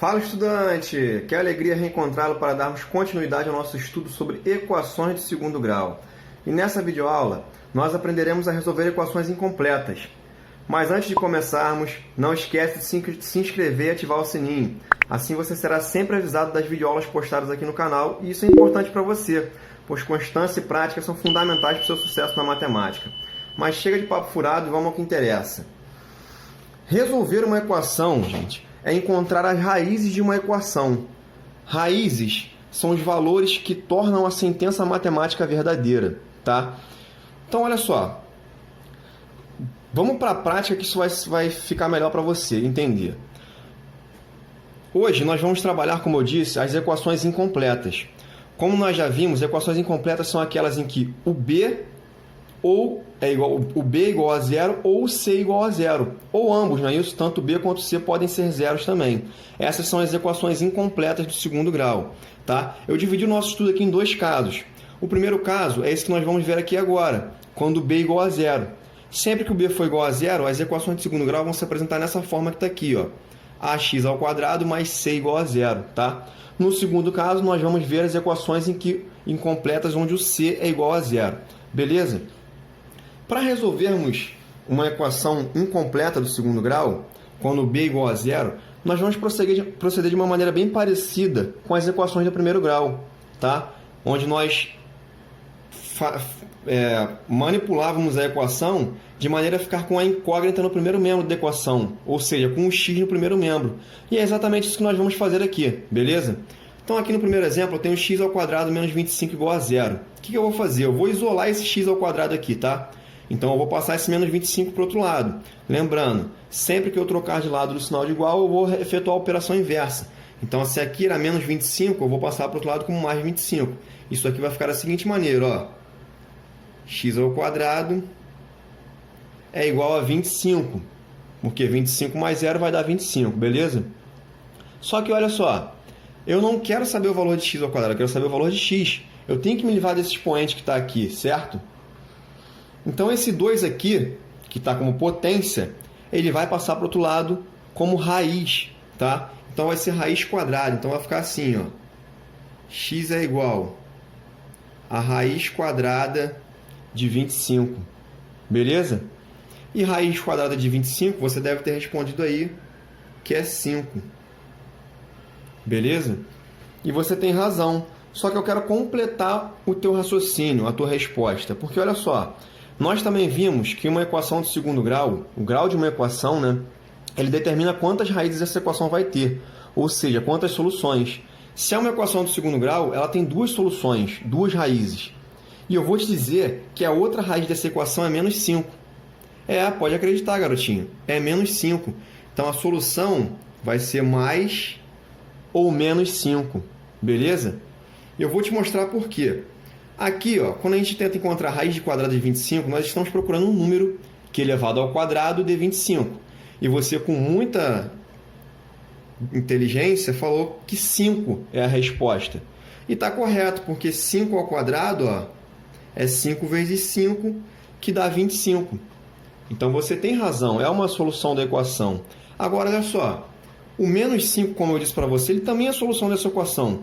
Fala, estudante! Que alegria reencontrá-lo para darmos continuidade ao nosso estudo sobre equações de segundo grau. E nessa videoaula, nós aprenderemos a resolver equações incompletas. Mas antes de começarmos, não esquece de se inscrever e ativar o sininho. Assim você será sempre avisado das videoaulas postadas aqui no canal, e isso é importante para você, pois constância e prática são fundamentais para o seu sucesso na matemática. Mas chega de papo furado e vamos ao que interessa. Resolver uma equação, gente, é encontrar as raízes de uma equação. Raízes são os valores que tornam a sentença matemática verdadeira, tá? Então, olha só. Vamos para a prática que isso vai ficar melhor para você entender. Hoje nós vamos trabalhar, como eu disse, as equações incompletas. Como nós já vimos, equações incompletas são aquelas em que o B é igual a zero ou o C igual a zero. Ou ambos, não é isso? Tanto B quanto C podem ser zeros também. Essas são as equações incompletas do segundo grau. Tá? Eu dividi o nosso estudo aqui em dois casos. O primeiro caso é esse que nós vamos ver aqui agora, quando B é igual a zero. Sempre que o B for igual a zero, as equações de segundo grau vão se apresentar nessa forma que está aqui, ó. Ax ao quadrado mais C igual a zero. Tá? No segundo caso, nós vamos ver as equações incompletas onde o C é igual a zero. Beleza? Para resolvermos uma equação incompleta do segundo grau, quando B é igual a zero, nós vamos proceder de uma maneira bem parecida com as equações do primeiro grau, tá? Onde nós manipulávamos a equação de maneira a ficar com a incógnita no primeiro membro da equação, ou seja, com o x no primeiro membro. E é exatamente isso que nós vamos fazer aqui, beleza? Então, aqui no primeiro exemplo, eu tenho x ao quadrado menos 25 igual a zero. O que eu vou fazer? Eu vou isolar esse x ao quadrado aqui, tá? Então, eu vou passar esse menos 25 para o outro lado. Lembrando, sempre que eu trocar de lado do sinal de igual, eu vou efetuar a operação inversa. Então, se aqui era menos 25, eu vou passar para o outro lado como mais 25. Isso aqui vai ficar da seguinte maneira, ó. X ao quadrado é igual a 25, porque 25 mais 0 vai dar 25, beleza? Só que, olha só, eu não quero saber o valor de x ao quadrado, eu quero saber o valor de x. Eu tenho que me livrar desse expoente que está aqui, certo? Então, esse 2 aqui, que está como potência, ele vai passar para o outro lado como raiz, tá? Então, vai ser raiz quadrada. Então, vai ficar assim, ó. X é igual a raiz quadrada de 25. Beleza? E raiz quadrada de 25, você deve ter respondido aí que é 5. Beleza? E você tem razão. Só que eu quero completar o teu raciocínio, a tua resposta. Porque, olha só, nós também vimos que uma equação de segundo grau, o grau de uma equação, né, ele determina quantas raízes essa equação vai ter, ou seja, quantas soluções. Se é uma equação de segundo grau, ela tem duas soluções, duas raízes. E eu vou te dizer que a outra raiz dessa equação é menos 5. Pode acreditar, garotinho, é menos 5. Então, a solução vai ser mais ou menos 5, beleza? Eu vou te mostrar por quê. Aqui, ó, quando a gente tenta encontrar a raiz de quadrado de 25, nós estamos procurando um número que elevado ao quadrado dê 25. E você, com muita inteligência, falou que 5 é a resposta. E está correto, porque 5 ao quadrado, ó, é 5 vezes 5, que dá 25. Então, você tem razão, é uma solução da equação. Agora, olha só, o menos 5, como eu disse para você, ele também é a solução dessa equação.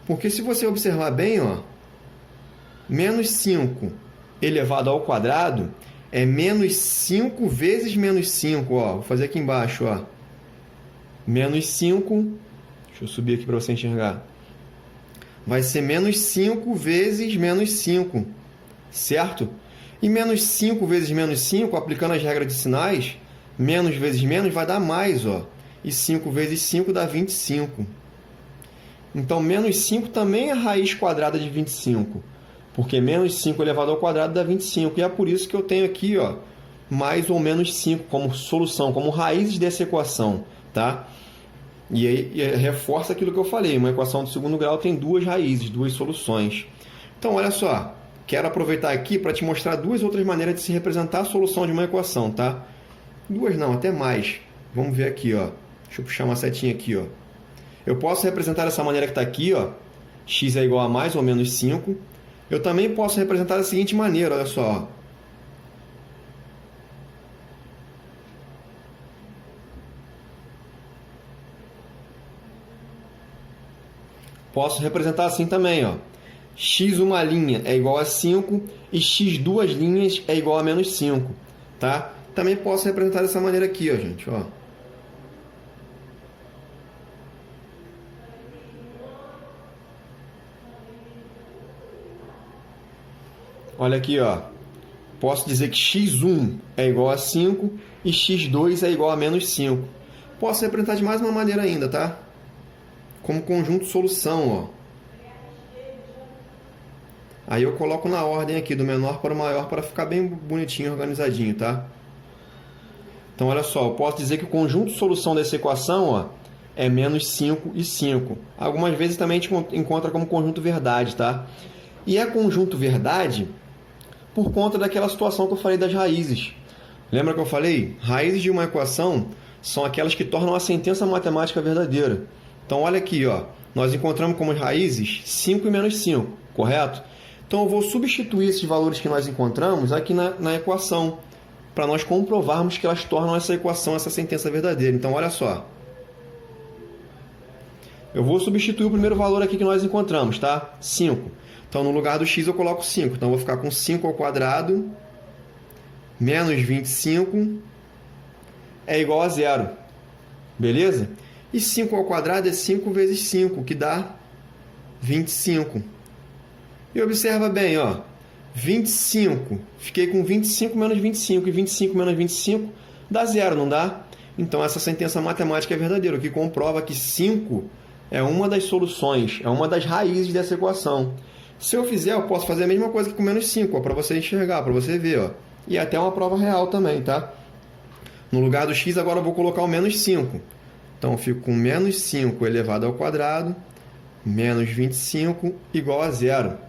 Porque se você observar bem, ó, menos 5 elevado ao quadrado é menos 5 vezes menos 5. Ó. Vou fazer aqui embaixo. Ó. Menos 5. Deixa eu subir aqui para você enxergar. Vai ser menos 5 vezes menos 5. Certo? E menos 5 vezes menos 5, aplicando as regras de sinais, menos vezes menos vai dar mais. Ó. E 5 vezes 5 dá 25. Então, menos 5 também é raiz quadrada de 25. Porque menos 5 elevado ao quadrado dá 25. E é por isso que eu tenho aqui, ó, mais ou menos 5 como solução, como raízes dessa equação. Tá? E aí reforça aquilo que eu falei. Uma equação de segundo grau tem duas raízes, duas soluções. Então, olha só. Quero aproveitar aqui para te mostrar duas outras maneiras de se representar a solução de uma equação. Tá? Duas não, até mais. Vamos ver aqui. Ó. Deixa eu puxar uma setinha aqui. Ó. Eu posso representar dessa maneira que está aqui. Ó. X é igual a mais ou menos 5. Eu também posso representar da seguinte maneira, olha só. Posso representar assim também, ó. X uma linha é igual a 5 e x duas linhas é igual a menos 5, tá? Também posso representar dessa maneira aqui, ó, gente, ó. Olha aqui, ó. Posso dizer que x1 é igual a 5 e x2 é igual a menos 5. Posso representar de mais uma maneira ainda, tá? Como conjunto solução, ó. Aí eu coloco na ordem aqui, do menor para o maior, para ficar bem bonitinho, organizadinho, tá? Então, olha só, eu posso dizer que o conjunto solução dessa equação, ó, é menos 5 e 5. Algumas vezes também a gente encontra como conjunto verdade, tá? E é conjunto verdade por conta daquela situação que eu falei das raízes. Lembra que eu falei? Raízes de uma equação são aquelas que tornam a sentença matemática verdadeira. Então, olha aqui, ó, nós encontramos como raízes 5 e menos 5, correto? Então, eu vou substituir esses valores que nós encontramos aqui na equação, para nós comprovarmos que elas tornam essa equação, essa sentença verdadeira. Então, olha só. Eu vou substituir o primeiro valor aqui que nós encontramos, tá? 5. Então, no lugar do x eu coloco 5. Então, eu vou ficar com 5 ao quadrado menos 25 é igual a 0. Beleza? E 5 ao quadrado é 5 vezes 5, que dá 25. E observa bem, ó, 25, fiquei com 25 menos 25, e 25 menos 25 dá 0, não dá? Então, essa sentença matemática é verdadeira, o que comprova que 5 é uma das soluções, é uma das raízes dessa equação. Se eu fizer, eu posso fazer a mesma coisa que com menos 5, para você enxergar, para você ver, ó. E até uma prova real também, tá? No lugar do x, agora eu vou colocar o menos 5. Então, eu fico com menos 5 elevado ao quadrado, menos 25 igual a 0.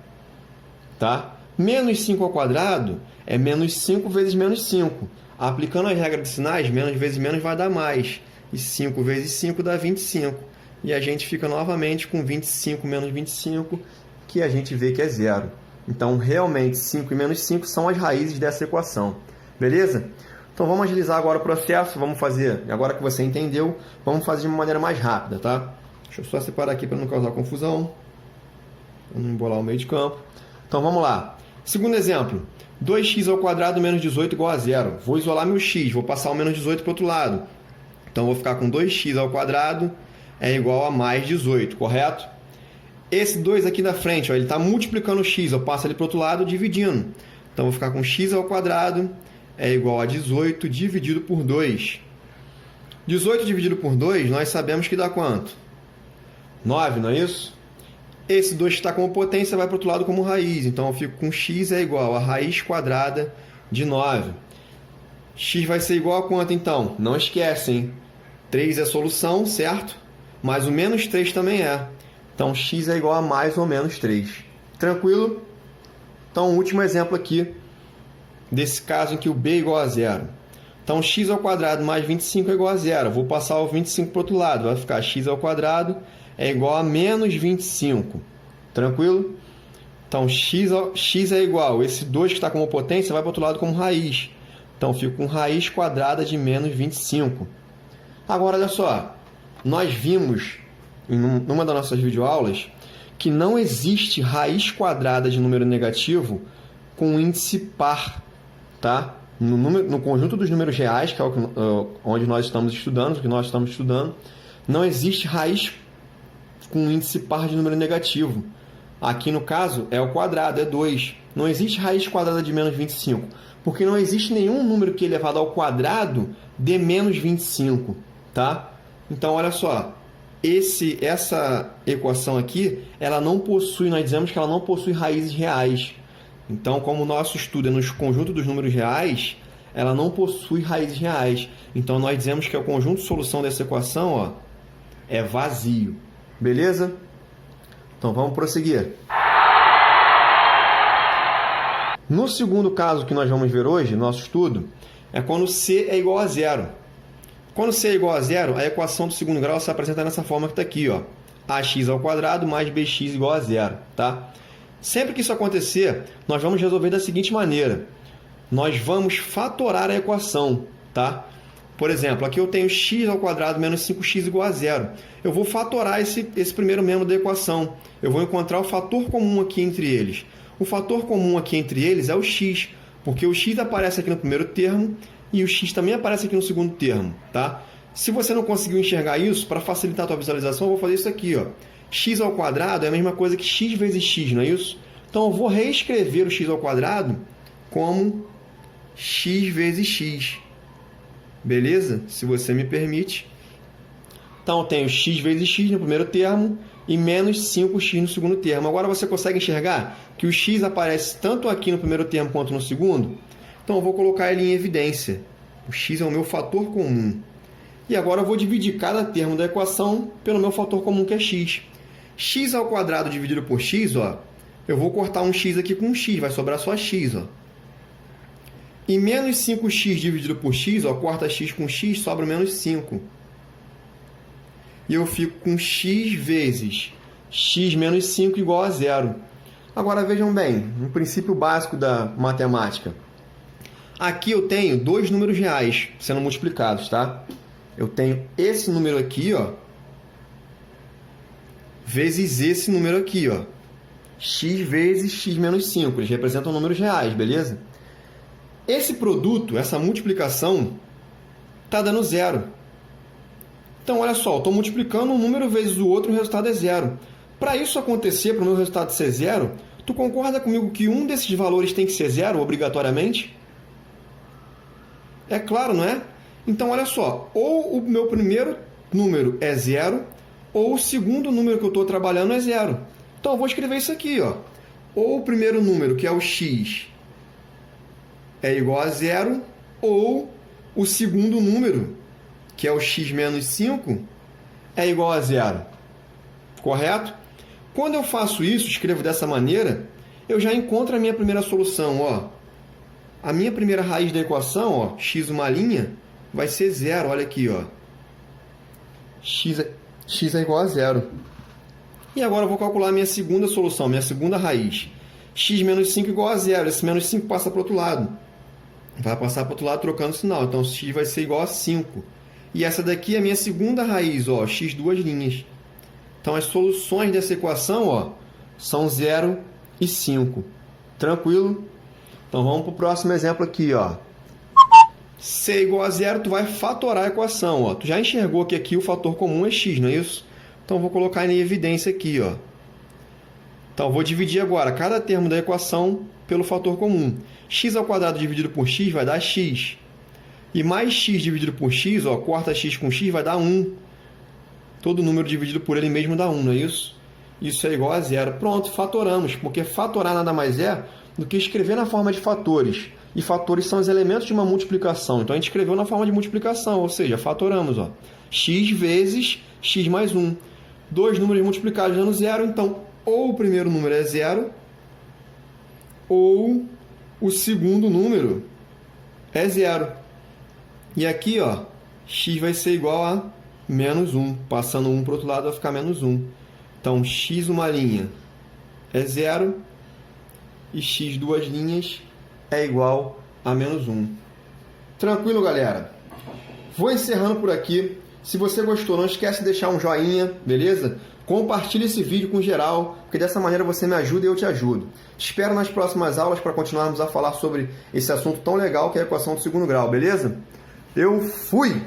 Tá? Menos 5 ao quadrado é menos 5 vezes menos 5. Aplicando a regra de sinais, menos vezes menos vai dar mais. E 5 vezes 5 dá 25. E a gente fica novamente com 25 menos 25, que a gente vê que é 0. Então, realmente, 5 e menos 5 são as raízes dessa equação. Beleza? Então, vamos agilizar agora o processo. Vamos fazer, agora que você entendeu, vamos fazer de uma maneira mais rápida, tá? Deixa eu só separar aqui para não causar confusão. Para não embolar o meio de campo. Então, vamos lá. Segundo exemplo, 2x ao quadrado menos 18 igual a 0. Vou isolar meu x, vou passar o menos 18 para o outro lado. Então, vou ficar com 2x ao quadrado é igual a mais 18, correto? Esse 2 aqui na frente, ó, ele está multiplicando o x, eu passo ele para o outro lado dividindo. Então, vou ficar com x ao quadrado é igual a 18 dividido por 2. 18 dividido por 2, nós sabemos que dá quanto? 9, não é isso? Esse 2 que está como potência vai para o outro lado como raiz. Então, eu fico com x é igual a raiz quadrada de 9. X vai ser igual a quanto, então? Não esquece, hein? 3 é solução, certo? Mas o menos 3 também é. Então, x é igual a mais ou menos 3. Tranquilo? Então, o último exemplo aqui, desse caso em que o b é igual a 0. Então, x ao quadrado mais 25 é igual a 0. Vou passar o 25 para o outro lado. Vai ficar x ao quadrado é igual a menos 25. Tranquilo? Então, x é igual. Esse 2 que está como potência vai para o outro lado como raiz. Então, fico com raiz quadrada de menos 25. Agora, olha só. Nós vimos, em uma das nossas videoaulas, que não existe raiz quadrada de número negativo com índice par. Tá? No conjunto dos números reais, que é onde nós estamos estudando, o que nós estamos estudando, não existe raiz com índice par de número negativo. Aqui, no caso, é o quadrado, é 2. Não existe raiz quadrada de menos 25, porque não existe nenhum número que elevado ao quadrado dê menos 25. Tá? Então, olha só. Essa equação aqui, ela não possui, nós dizemos que ela não possui raízes reais. Então, como o nosso estudo é no conjunto dos números reais, ela não possui raízes reais. Então, nós dizemos que o conjunto de solução dessa equação, ó, é vazio. Beleza? Então, vamos prosseguir. No segundo caso que nós vamos ver hoje, nosso estudo, é quando C é igual a 0. Quando C é igual a 0, a equação do segundo grau se apresenta nessa forma que está aqui, ó. Ax ao quadrado mais bx igual a 0, tá? Sempre que isso acontecer, nós vamos resolver da seguinte maneira. Nós vamos fatorar a equação, tá? Por exemplo, aqui eu tenho x ao quadrado menos 5x igual a zero. Eu vou fatorar esse primeiro membro da equação. Eu vou encontrar o fator comum aqui entre eles. O fator comum aqui entre eles é o x, porque o x aparece aqui no primeiro termo e o x também aparece aqui no segundo termo, tá? Se você não conseguiu enxergar isso, para facilitar a tua visualização, eu vou fazer isso aqui, ó. X ao quadrado é a mesma coisa que x vezes x, não é isso? Então, eu vou reescrever o x ao quadrado como x vezes x. Beleza? Se você me permite. Então, eu tenho x vezes x no primeiro termo e menos 5x no segundo termo. Agora, você consegue enxergar que o x aparece tanto aqui no primeiro termo quanto no segundo? Então, eu vou colocar ele em evidência. O x é o meu fator comum. E agora, eu vou dividir cada termo da equação pelo meu fator comum, que é x. X ao quadrado dividido por x, ó, eu vou cortar um x aqui com um x, vai sobrar só x, ó. E menos 5x dividido por x, ó, corta x com x, sobra menos 5. E eu fico com x vezes x menos 5 igual a zero. Agora, vejam bem, um princípio básico da matemática. Aqui eu tenho dois números reais sendo multiplicados, tá? Eu tenho esse número aqui, ó, vezes esse número aqui, ó. X vezes x menos 5. Eles representam números reais, beleza? Esse produto, essa multiplicação, está dando zero. Então, olha só, eu estou multiplicando um número vezes o outro e o resultado é zero. Para isso acontecer, para o meu resultado ser zero, tu concorda comigo que um desses valores tem que ser zero, obrigatoriamente? É claro, não é? Então, olha só, ou o meu primeiro número é zero, ou o segundo número que eu estou trabalhando é zero. Então, eu vou escrever isso aqui, ó. Ou o primeiro número, que é o x, é igual a zero, ou o segundo número, que é o x menos 5, é igual a zero. Correto? Quando eu faço isso, escrevo dessa maneira, eu já encontro a minha primeira solução, ó. A minha primeira raiz da equação, ó, x uma linha, vai ser zero. Olha aqui, ó. X é igual a zero. E agora eu vou calcular a minha segunda solução, minha segunda raiz. X menos 5 igual a zero. Esse menos 5 passa para o outro lado. Vai passar para o outro lado trocando o sinal. Então, x vai ser igual a 5. E essa daqui é a minha segunda raiz, ó, x duas linhas. Então, as soluções dessa equação, ó, são 0 e 5. Tranquilo? Então, vamos para o próximo exemplo aqui, ó. C igual a zero, tu vai fatorar a equação, ó. Tu já enxergou que aqui o fator comum é x, não é isso? Então, vou colocar em evidência aqui, ó. Então, vou dividir agora cada termo da equação pelo fator comum. X ao quadrado dividido por x vai dar x. E mais x dividido por x, ó, corta x com x, vai dar 1. Todo número dividido por ele mesmo dá 1, não é isso? Isso é igual a zero. Pronto, fatoramos, porque fatorar nada mais é do que escrever na forma de fatores. E fatores são os elementos de uma multiplicação. Então, a gente escreveu na forma de multiplicação, ou seja, fatoramos, ó. X vezes x mais 1. Dois números multiplicados dando zero, então, ou o primeiro número é zero, ou o segundo número é zero. E aqui, ó, x vai ser igual a menos 1. Passando 1 para o outro lado vai ficar menos 1. Então, x uma linha é zero e x duas linhas é igual a menos 1. Tranquilo, galera? Vou encerrando por aqui. Se você gostou, não esquece de deixar um joinha, beleza? Compartilhe esse vídeo com geral, porque dessa maneira você me ajuda e eu te ajudo. Te espero nas próximas aulas para continuarmos a falar sobre esse assunto tão legal que é a equação do segundo grau, beleza? Eu fui!